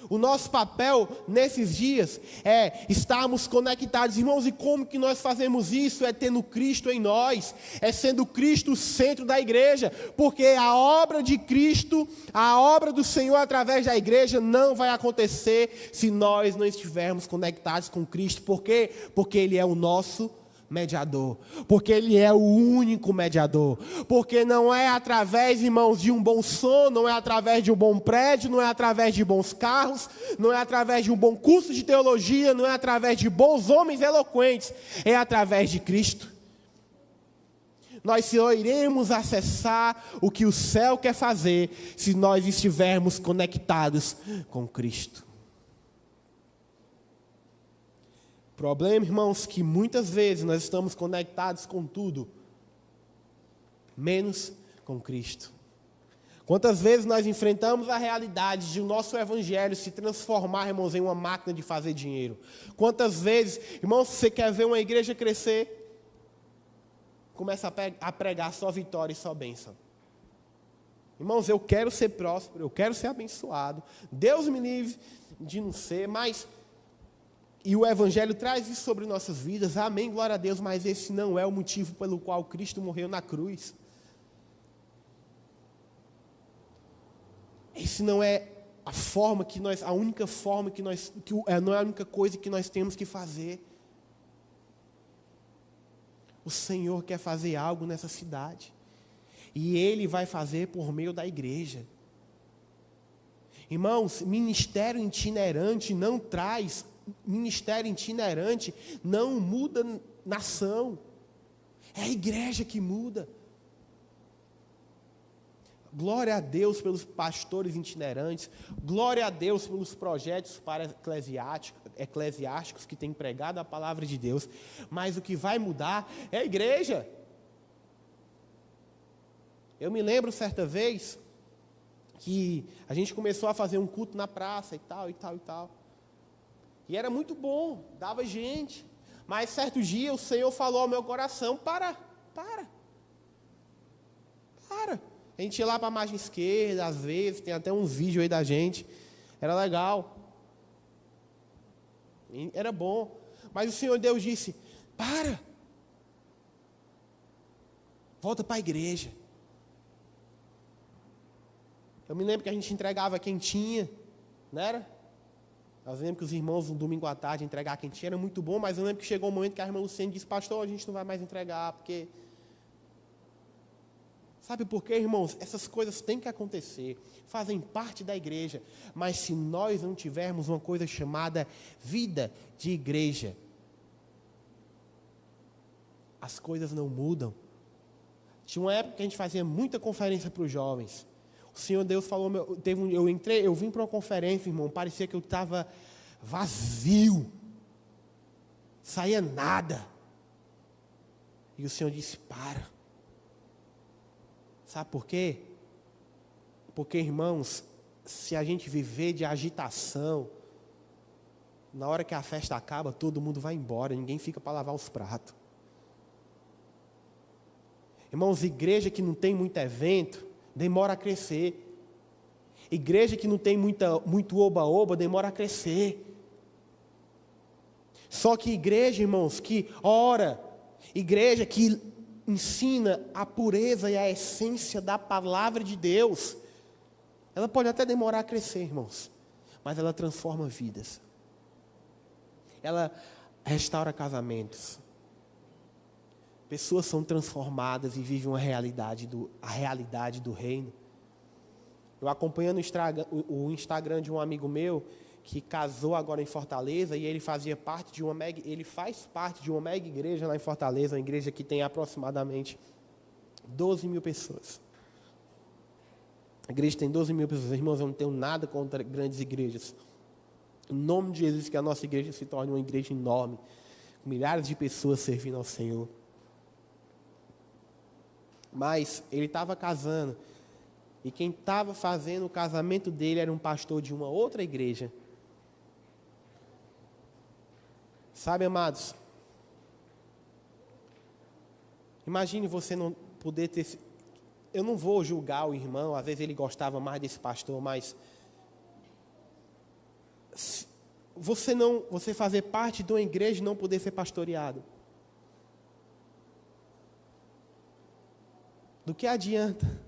O nosso papel nesses dias é estarmos conectados, irmãos, e como que nós fazemos isso? É tendo Cristo em nós, é sendo Cristo o centro da igreja, porque a obra de Cristo, a obra do Senhor através da igreja não vai acontecer se nós não estivermos conectados com Cristo. Por quê? Porque Ele é o nosso mediador, porque Ele é o único mediador, porque não é através, irmãos, de um bom som, não é através de um bom prédio, não é através de bons carros, não é através de um bom curso de teologia, não é através de bons homens eloquentes, é através de Cristo. Nós só iremos acessar o que o céu quer fazer se nós estivermos conectados com Cristo. Problema, irmãos, que muitas vezes nós estamos conectados com tudo, menos com Cristo. Quantas vezes nós enfrentamos a realidade de o nosso evangelho se transformar, irmãos, em uma máquina de fazer dinheiro? Quantas vezes, irmãos, você quer ver uma igreja crescer, começa a pregar só vitória e só bênção. Irmãos, eu quero ser próspero, eu quero ser abençoado, Deus me livre de não ser, mas... E o Evangelho traz isso sobre nossas vidas, amém, glória a Deus, mas esse não é o motivo pelo qual Cristo morreu na cruz. Esse não é a forma que nós, a única forma que nós, não é a única coisa que nós temos que fazer. O Senhor quer fazer algo nessa cidade, e Ele vai fazer por meio da igreja. Irmãos, ministério itinerante não traz... Ministério itinerante não muda nação. É a igreja que muda. Glória a Deus pelos pastores itinerantes. Glória a Deus pelos projetos para eclesiásticos que têm pregado a palavra de Deus. Mas o que vai mudar é a igreja. Eu me lembro certa vez que a gente começou a fazer um culto na praça e tal, e tal, e tal. E era muito bom, dava gente. Mas certo dia o Senhor falou ao meu coração, para. A gente ia lá para a margem esquerda, às vezes, tem até uns vídeos aí da gente. Era legal. Era bom. Mas o Senhor Deus disse, para. Volta para a igreja. Eu me lembro que a gente entregava quentinha, não era? Nós lembro que os irmãos, no domingo à tarde, entregar quentinha era muito bom, mas eu lembro que chegou um momento que a irmã Luciane disse, pastor, a gente não vai mais entregar, porque... Sabe por quê, irmãos? Essas coisas têm que acontecer, fazem parte da igreja, mas se nós não tivermos uma coisa chamada vida de igreja, as coisas não mudam. Tinha uma época que a gente fazia muita conferência para os jovens. O Senhor Deus falou, eu vim para uma conferência, irmão, parecia que eu estava vazio, saía nada. E o Senhor disse, para. Sabe por quê? Porque, irmãos, se a gente viver de agitação, na hora que a festa acaba, todo mundo vai embora, ninguém fica para lavar os pratos. Irmãos, igreja que não tem muito evento, demora a crescer. Igreja que não tem muito oba-oba, demora a crescer. Só que igreja, irmãos, que ora, igreja que ensina a pureza e a essência da palavra de Deus, ela pode até demorar a crescer, irmãos, mas ela transforma vidas. Ela restaura casamentos. Pessoas são transformadas e vivem a realidade do reino. Eu acompanhando o Instagram de um amigo meu, que casou agora em Fortaleza, e ele faz parte de uma mega igreja lá em Fortaleza, uma igreja que tem aproximadamente 12 mil pessoas. A igreja tem 12 mil pessoas. Irmãos, eu não tenho nada contra grandes igrejas. Em nome de Jesus, que a nossa igreja se torne uma igreja enorme, com milhares de pessoas servindo ao Senhor. Mas ele estava casando, e quem estava fazendo o casamento dele era um pastor de uma outra igreja. Sabe, amados, imagine você não poder ter... Eu não vou julgar o irmão, às vezes ele gostava mais desse pastor, mas... Você fazer parte de uma igreja e não poder ser pastoreado. Do que adianta?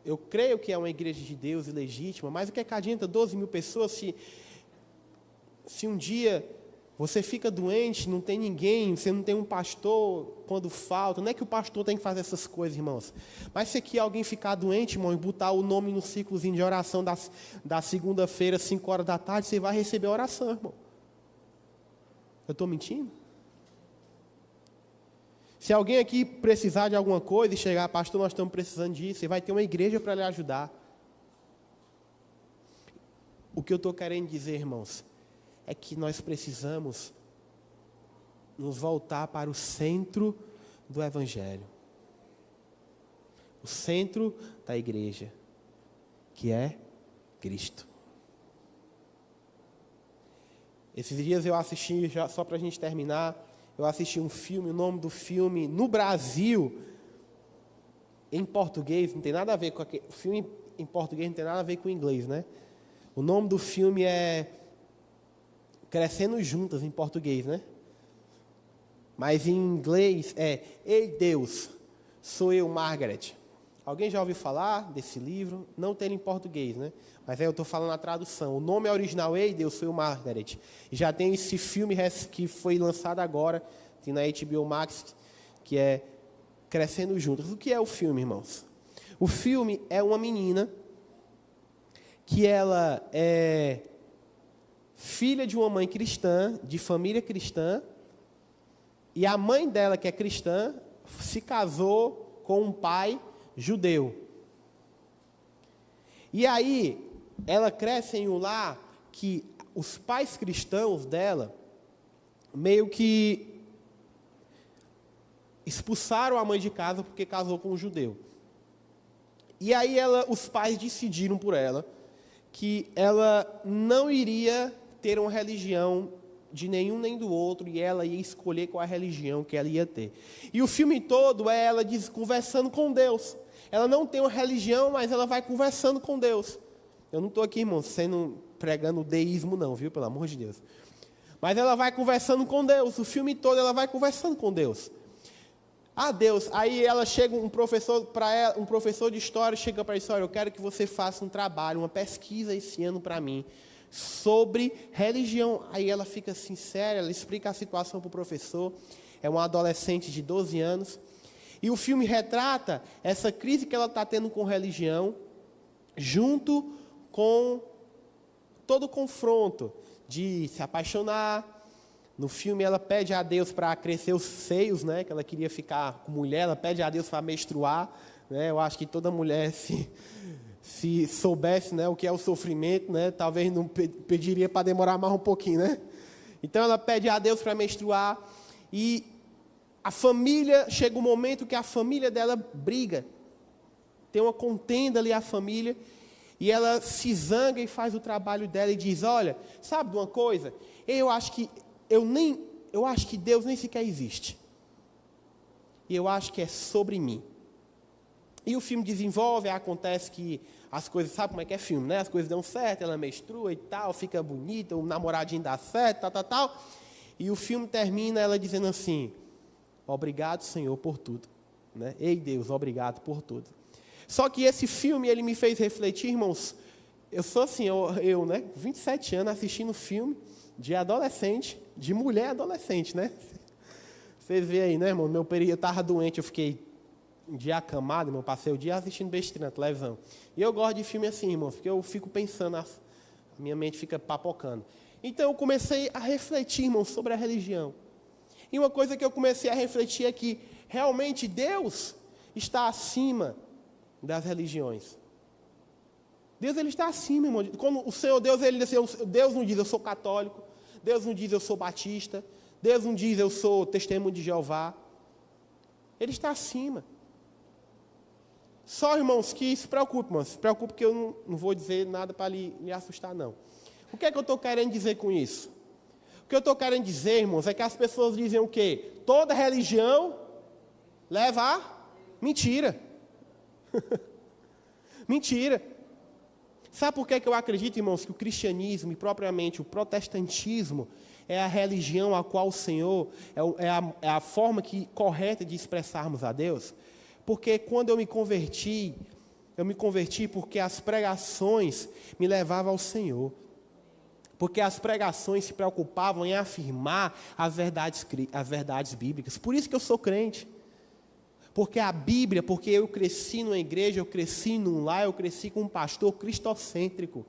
Eu creio que é uma igreja de Deus e legítima, mas o que adianta 12 mil pessoas se um dia Você fica doente, não tem ninguém, você não tem um pastor quando falta. Não é que o pastor tem que fazer essas coisas, irmãos. Mas se aqui alguém ficar doente, irmão, e botar o nome no ciclozinho de oração da segunda-feira, 5 horas da tarde, você vai receber a oração, irmão. Eu estou mentindo? Se alguém aqui precisar de alguma coisa e chegar, pastor, nós estamos precisando disso, você vai ter uma igreja para lhe ajudar. O que eu estou querendo dizer, irmãos, é que nós precisamos nos voltar para o centro do Evangelho. O centro da igreja, que é Cristo. Esses dias eu assisti, já, só para a gente terminar, eu assisti um filme, o nome do filme, no Brasil, em português, não tem nada a ver com aquele, o filme em português não tem nada a ver com o inglês, né? O nome do filme é Crescendo Juntas, em português, né? Mas em inglês é Ei Deus, sou eu, Margaret. Alguém já ouviu falar desse livro? Não tem em português, né? Mas eu estou falando a tradução. O nome é original, Ei Deus, sou eu, Margaret. E já tem esse filme que foi lançado agora, tem na HBO Max, que é Crescendo Juntas. O que é o filme, irmãos? O filme é uma menina que ela é filha de uma mãe cristã, de família cristã, e a mãe dela, que é cristã, se casou com um pai judeu. E aí, ela cresce em um lar que os pais cristãos dela, meio que expulsaram a mãe de casa porque casou com um judeu. E aí, os pais decidiram por ela que ela não iria ter uma religião de nenhum nem do outro, e ela ia escolher qual a religião que ela ia ter. E o filme todo é ela conversando com Deus. Ela não tem uma religião, mas ela vai conversando com Deus. Eu não estou aqui, irmão, pregando o deísmo não, viu? Pelo amor de Deus. Mas ela vai conversando com Deus. O filme todo ela vai conversando com Deus. Ah, Deus. Aí ela chega, um professor de história chega para ela, olha, eu quero que você faça um trabalho, uma pesquisa esse ano para mim, sobre religião. Aí ela fica assim, séria, ela explica a situação para o professor. É uma adolescente de 12 anos. E o filme retrata essa crise que ela está tendo com religião, junto com todo o confronto de se apaixonar. No filme ela pede a Deus para crescer os seios, né? Que ela queria ficar com mulher, ela pede a Deus para menstruar, né? Eu acho que toda mulher, se soubesse, né, o que é o sofrimento, né, talvez não pediria para demorar mais um pouquinho, né? Então ela pede a Deus para menstruar, e a família, chega um momento que a família dela briga, tem uma contenda ali a família, e ela se zanga e faz o trabalho dela e diz, olha, sabe de uma coisa? Eu acho que Deus nem sequer existe. E eu acho que é sobre mim. E o filme desenvolve, acontece que as coisas, sabe como é que é filme, né? As coisas dão certo, ela menstrua e tal, fica bonita, o namoradinho dá certo, tal. E o filme termina ela dizendo assim, obrigado, Senhor, por tudo. Né? Ei, Deus, obrigado por tudo. Só que esse filme, ele me fez refletir, irmãos, eu sou assim, eu, né, 27 anos assistindo filme de adolescente, de mulher adolescente, né? Vocês veem aí, né, irmão? Meu período, eu estava doente, eu fiquei um dia acamado, irmão, passei o dia assistindo besteira na televisão. E eu gosto de filme assim, irmão, porque eu fico pensando, a minha mente fica papocando. Então eu comecei a refletir, irmão, sobre a religião. E uma coisa que eu comecei a refletir é que realmente Deus está acima das religiões. Deus, ele está acima, irmão. Quando o Senhor Deus, Deus não diz eu sou católico, Deus não diz eu sou batista, Deus não diz eu sou testemunho de Jeová. Ele está acima. Só, irmãos, que se preocupe, irmãos. Se preocupe que eu não vou dizer nada para lhe assustar, não. O que é que eu estou querendo dizer com isso? O que eu estou querendo dizer, irmãos, é que as pessoas dizem o quê? Toda religião leva a mentira. Mentira. Sabe por que eu acredito, irmãos, que o cristianismo e propriamente o protestantismo é a religião a qual o Senhor, é a forma correta de expressarmos a Deus? Porque quando eu me converti porque as pregações me levavam ao Senhor. Porque as pregações se preocupavam em afirmar as verdades bíblicas. Por isso que eu sou crente. Porque a Bíblia, porque eu cresci numa igreja, eu cresci num lar, eu cresci com um pastor cristocêntrico.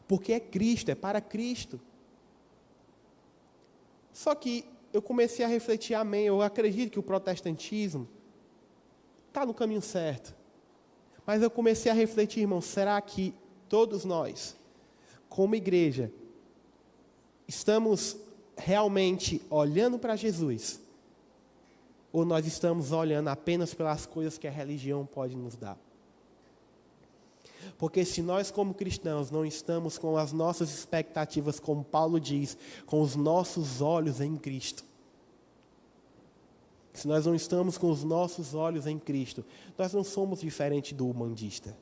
Porque é Cristo, é para Cristo. Só que eu comecei a refletir, amém, eu acredito que o protestantismo está no caminho certo. Mas eu comecei a refletir, irmão, será que todos nós, como igreja, estamos realmente olhando para Jesus? Ou nós estamos olhando apenas pelas coisas que a religião pode nos dar? Porque se nós como cristãos não estamos com as nossas expectativas, como Paulo diz, com os nossos olhos em Cristo, se nós não estamos com os nossos olhos em Cristo, nós não somos diferente do umbandista.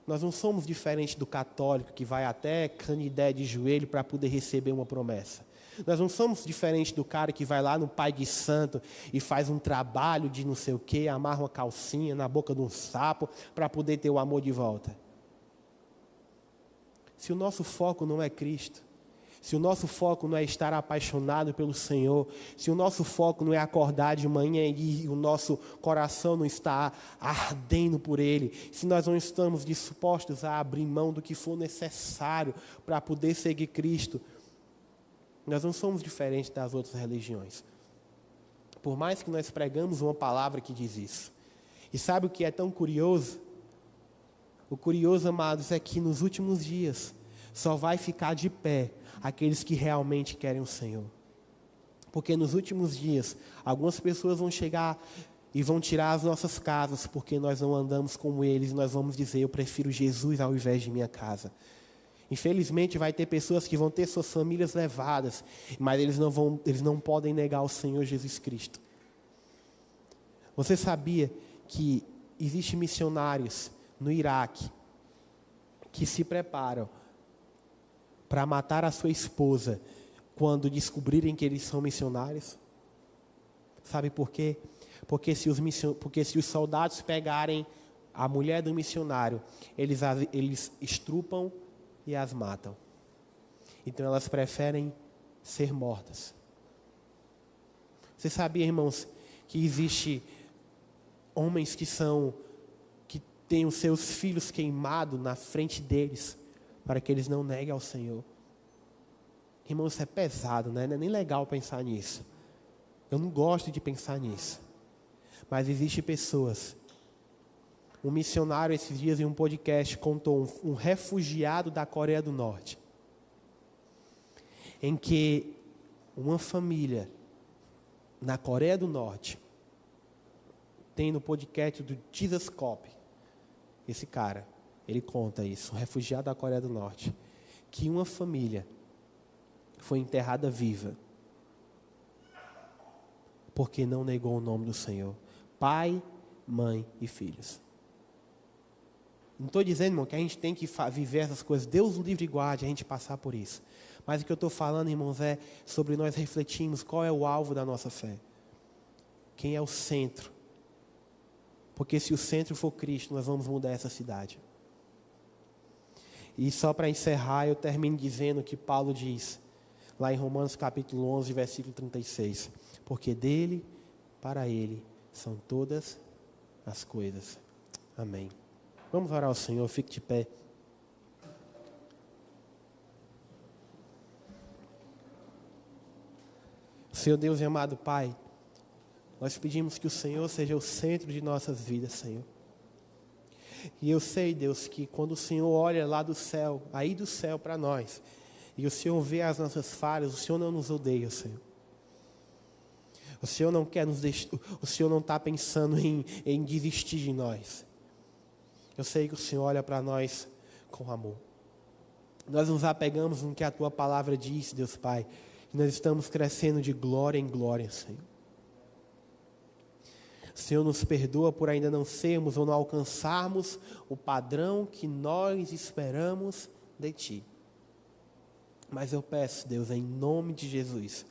Nós não somos diferente do católico que vai até Canidé de joelho para poder receber uma promessa. Nós não somos diferente do cara que vai lá no Pai de Santo e faz um trabalho de não sei o quê, amarra uma calcinha na boca de um sapo para poder ter o amor de volta. Se o nosso foco não é Cristo, se o nosso foco não é estar apaixonado pelo Senhor, se o nosso foco não é acordar de manhã e o nosso coração não está ardendo por Ele, se nós não estamos dispostos a abrir mão do que for necessário para poder seguir Cristo, nós não somos diferentes das outras religiões. Por mais que nós pregamos uma palavra que diz isso. E sabe o que é tão curioso? O curioso, amados, é que nos últimos dias só vai ficar de pé aqueles que realmente querem o Senhor. Porque nos últimos dias, algumas pessoas vão chegar e vão tirar as nossas casas, porque nós não andamos como eles, e nós vamos dizer, eu prefiro Jesus ao invés de minha casa. Infelizmente vai ter pessoas que vão ter suas famílias levadas, mas eles não podem negar o Senhor Jesus Cristo. Você sabia que existem missionários no Iraque que se preparam para matar a sua esposa quando descobrirem que eles são missionários? Sabe por quê? Porque se os soldados pegarem a mulher do missionário, eles estrupam e as matam. Então elas preferem ser mortas. Você sabia, irmãos, que existe homens que têm os seus filhos queimados na frente deles, para que eles não neguem ao Senhor? Irmãos, isso é pesado, né? Não é nem legal pensar nisso. Eu não gosto de pensar nisso. Mas existem pessoas. Um missionário, esses dias, em um podcast, contou um refugiado da Coreia do Norte, em que uma família na Coreia do Norte, tem no podcast do Jesus Cop, esse cara, ele conta isso, um refugiado da Coreia do Norte, que uma família foi enterrada viva, porque não negou o nome do Senhor. Pai, mãe e filhos. Não estou dizendo, irmão, que a gente tem que viver essas coisas. Deus o livre e guarde a gente passar por isso. Mas o que eu estou falando, irmãos, é sobre nós refletirmos qual é o alvo da nossa fé. Quem é o centro? Porque se o centro for Cristo, nós vamos mudar essa cidade. E só para encerrar, eu termino dizendo o que Paulo diz, lá em Romanos capítulo 11, versículo 36. Porque dele, para ele, são todas as coisas. Amém. Vamos orar ao Senhor, fique de pé. Senhor Deus e amado Pai, nós pedimos que o Senhor seja o centro de nossas vidas, Senhor. E eu sei, Deus, que quando o Senhor olha lá do céu, aí do céu para nós, e o Senhor vê as nossas falhas, o Senhor não nos odeia, Senhor. O Senhor não quer nos deixar, o Senhor não está pensando em desistir de nós. Eu sei que o Senhor olha para nós com amor. Nós nos apegamos no que a Tua palavra diz, Deus Pai. E nós estamos crescendo de glória em glória, Senhor. Senhor, nos perdoa por ainda não sermos ou não alcançarmos o padrão que nós esperamos de Ti. Mas eu peço, Deus, em nome de Jesus,